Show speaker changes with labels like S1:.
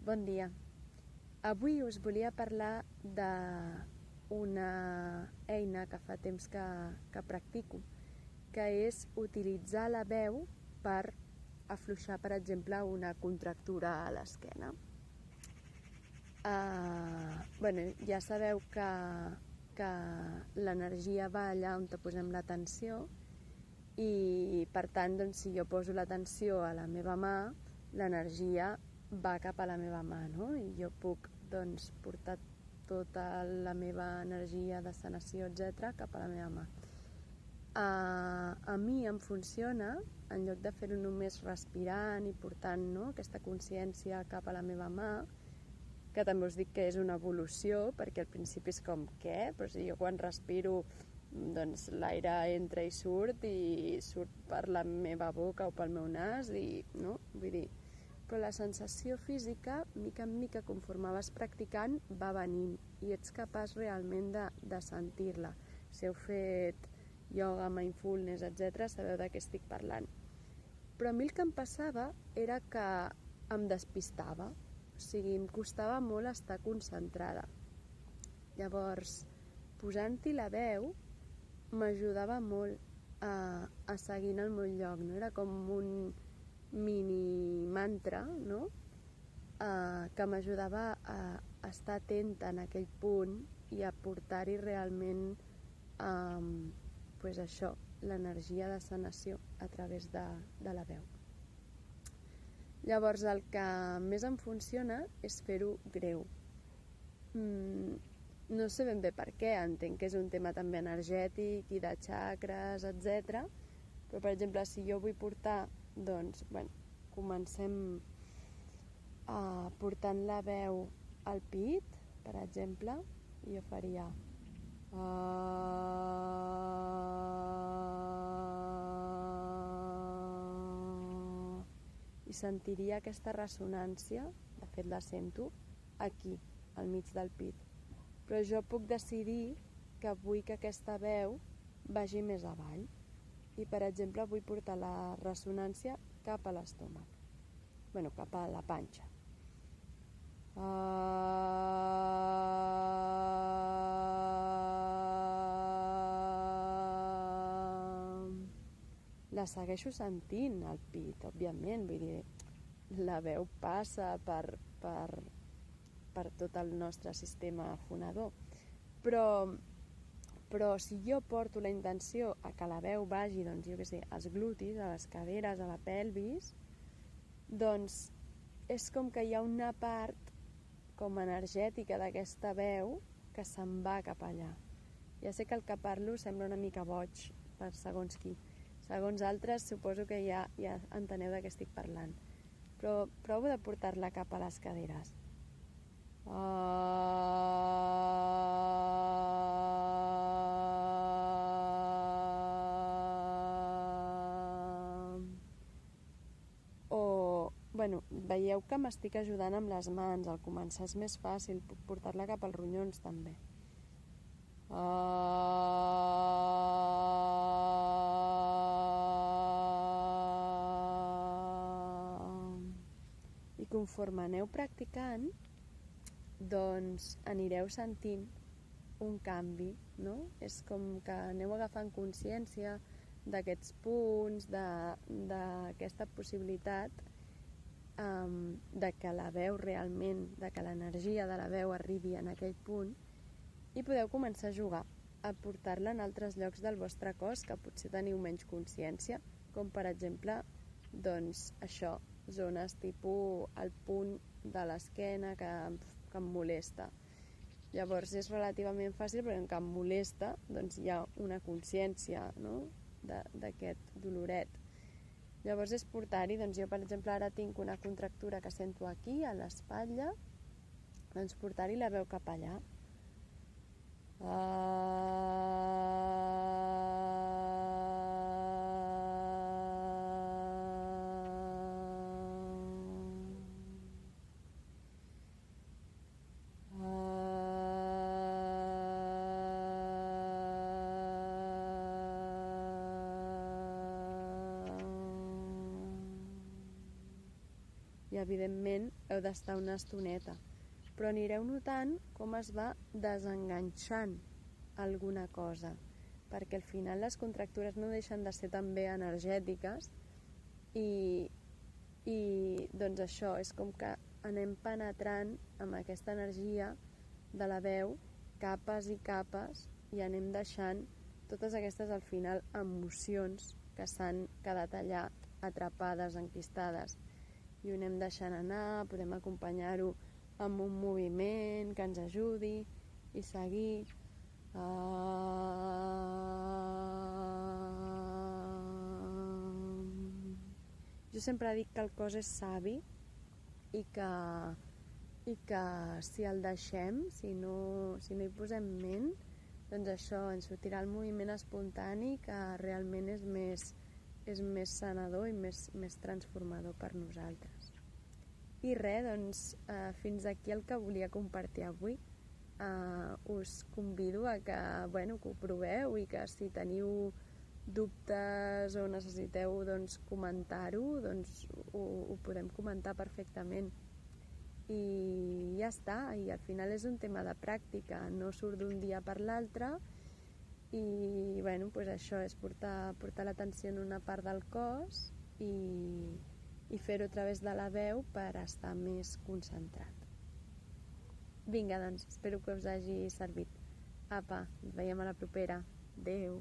S1: Bon dia. Avui us volia parlar d'una eina que fa temps que practico, que és utilitzar la veu per afluixar, per exemple, una contractura a l'esquena. Ja sabeu que l'energia va allà on posem l'atenció i, per tant, si jo poso l'atenció a la meva mà, l'energia va cap a la meva mà, no? I jo puc portar tota la meva energia de sanació, etc., cap a la meva mà. A mi em funciona, en lloc de fer-ho només respirant i portant aquesta consciència cap a la meva mà, que també us dic que és una evolució, perquè al principi és com, què? Però si jo quan respiro l'aire entra i surt per la meva boca o pel meu nas, no? Vull dir, però la sensació física, mica en mica, conforme vas practicant, va venint i ets capaç realment de sentir-la. Si heu fet ioga, mindfulness, etc., sabeu de què estic parlant. Però a mi el que em passava era que em despistava, o sigui, em costava molt estar concentrada. Llavors, posant-hi la veu, m'ajudava molt a seguir en el meu lloc, no? Era com un mini mantra, no? Que m'ajudava a estar atenta en aquell punt i a portar-hi realment això, l'energia de sanació a través de la veu. Llavors, el que més em funciona és fer-ho greu. No sé ben bé per què, entenc que és un tema també energètic i de xacres, etc. Però, per exemple, si jo vull portar, comencem portant la veu al pit, per exemple, i jo faria... I sentiria aquesta ressonància, de fet la sento, aquí, al mig del pit. Però jo puc decidir que vull que aquesta veu vagi més avall. I, per exemple, vull portar la ressonància cap a l'estómac. Cap a la panxa. La segueixo sentint al pit, òbviament, vull dir, la veu passa per tot el nostre sistema fonador, però si jo porto la intenció a que la veu vagi, als glutis, a les caderes, a la pelvis, és com que hi ha una part com energètica d'aquesta veu que se'n va cap allà. Ja sé que el que parlo sembla una mica boig per segons qui. Segons altres, suposo que ja enteneu de què estic parlant. Però provo de portar-la cap a les caderes. Veieu que m'estic ajudant amb les mans. Al començar és més fàcil, puc portar-la cap als ronyons també. I conforme aneu practicant, anireu sentint un canvi, no? És com que aneu agafant consciència d'aquests punts, d'aquesta possibilitat de que la veu realment, de que l'energia de la veu arribi en aquell punt, i podeu començar a jugar, a portar-la en altres llocs del vostre cos que potser teniu menys consciència, com per exemple, això, zones tipus al punt de l'esquena que em molesta. Llavors és relativament fàcil perquè que em molesta hi ha una consciència, no?, d'aquest doloret. Llavors és portar-hi, jo per exemple ara tinc una contractura que sento aquí a l'espatlla, portar-hi la veu cap allà. i evidentment heu d'estar una estoneta, però anireu notant com es va desenganxant alguna cosa, perquè al final les contractures no deixen de ser també energètiques i doncs això, és com que anem penetrant amb aquesta energia de la veu capes i capes i anem deixant totes aquestes al final emocions que s'han quedat allà atrapades, enquistades, i ho anem deixant anar, podem acompanyar-ho amb un moviment que ens ajudi i seguir. Jo sempre dic que el cos és savi i que si el deixem, si no hi posem ment, doncs això, ens sortirà el moviment espontani que realment és més sanador i més transformador per nosaltres. I res, doncs, fins aquí el que volia compartir avui. Us convido a que ho proveu i que si teniu dubtes o necessiteu comentar-ho, ho podem comentar perfectament. I ja està, i al final és un tema de pràctica, no surt d'un dia per l'altre, i això és portar l'atenció en una part del cos i fer-ho a través de la veu per estar més concentrat. Vinga, doncs, espero que us hagi servit. Apa, ens veiem a la propera. Adéu.